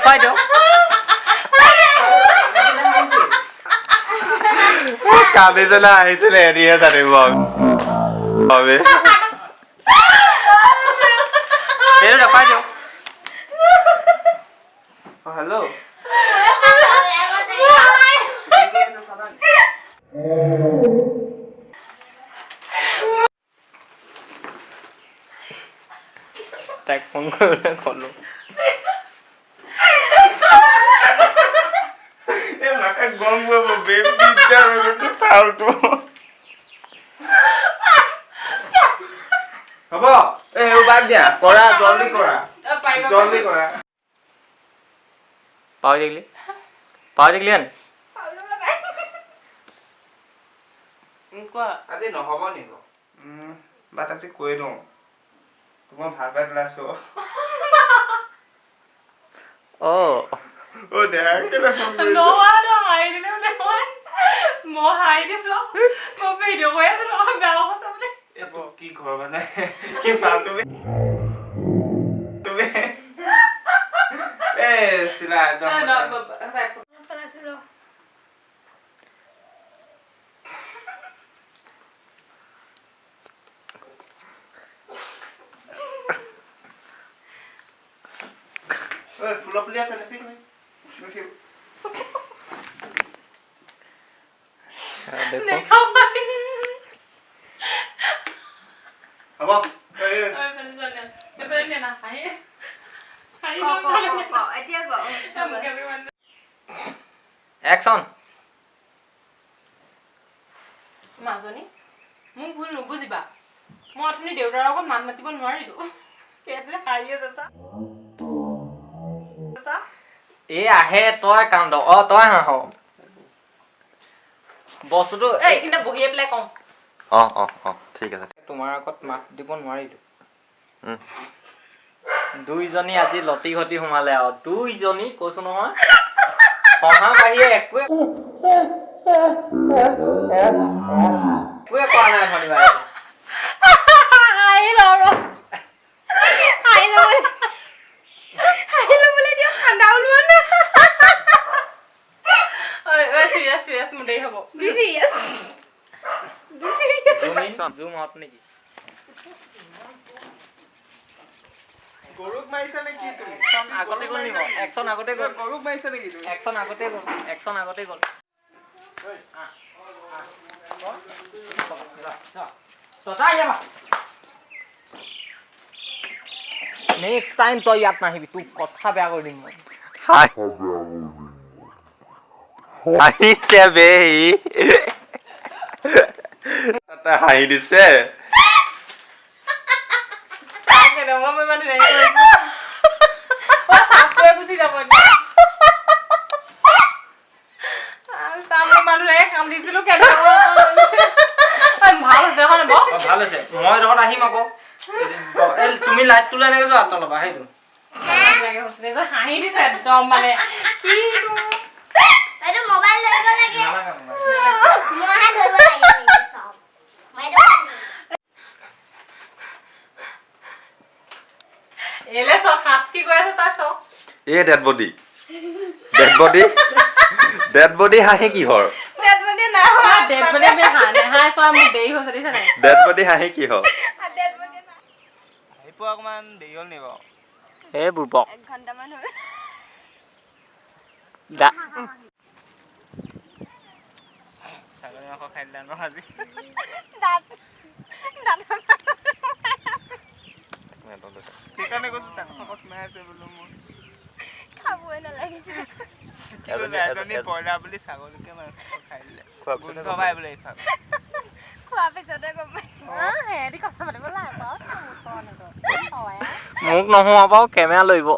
দেখুৱাই দিওঁ কান্দিছিলে আহিছিলে এৰিহে জানিব আমি এইটো দেখুৱাই দিওঁ হেল্ল' তাইক ফোন কৰিবলৈ ক'লোঁ গম পাব ফালতু হ'ব এই বাদ দিয়া কৰা জলদি কৰা পাহৰি থাকিলি আজি নহ'ব নিব বাট আজি কৈ দিওঁ তোমাক ভাল পাই পেলাইছো দেহা কেলে ফোন কৰিছ মই হাই দিছো মই ভিডিঅ' কৰি আছিলো বেয়া কথা বোলে এইটো কি ঘৰ মানে কি পাম তুমি চিলা একদম ফুলৰ পুলি আছে নেকি Action. মাজনী মোক ভুল নুবুজিবা মই আপুনি দেউতাৰ লগত মান মাতিব নোৱাৰিলো কেলে হাঁহি আছে এই আহে তই কান্দ তই হাঁহ বস্তুটো এইখিনিতে বহিয়ে পেলাই কওঁ ঠিক আছে তোমাৰ আগত মাত দিব নোৱাৰিলো দুইজনী আজি লতি ঘটি সোমালে আৰু দুইজনী কৈছো নহয় পঢ়া বাহিৰে একোৱে কোৱা নাই শনিবাৰে জুম আউট নেকি গৰুক মাৰিছা নেকি তুমি আগতে গ'ল নিব একশন আগতে গ'ল গৰুক মাৰিছা নেকি তুমি একশন আগতে গ'ল নেক্সট টাইম তই ইয়াত নাহিবি তোক কথা বেয়া কৰি দিম মই হাঁহিছে বেই তাতে হাঁহি দিছে ভাল হৈছে মই লগত আহিম আকৌ তুমি লাইট তোলা এনেকে যোৱা তল ল'বা সেইটো হাঁহি দিছে একদম মানে মোবাইল ধৰিব লাগে মইহে ধৰিব লাগে সব এলে সব হাত কি কৈ আছে তাই সব এ ডেড বডি হাঁহি কি হৰ ডেড বডি না ডেড বডি মে হাঁহে হাঁহ সব মোক দেৰি হৈছে দিছে নাই ডেড বডি হাঁহি কি হৰ ডেড বডি না আহিব অকমান দেৰি হ'ল নিব এ বুৰবক 1 ঘণ্টা মান হ'ল দা ছাগলী মাংস খাই দিলা ন আজি দাঁত সেইকাৰণে কৈছো তাক শকত মাই আছে বোলো মোৰ খাবই নালাগিছিল এজনী পয়লা বুলি ছাগলীকে মাংস খাই দিলে গোন্ধ পাই বোলে এইফাল খোৱা পিছতে গম পাই হেৰি কথা পাতিব লাগে মোক নোহোৱা বাৰু কেমেৰা লইব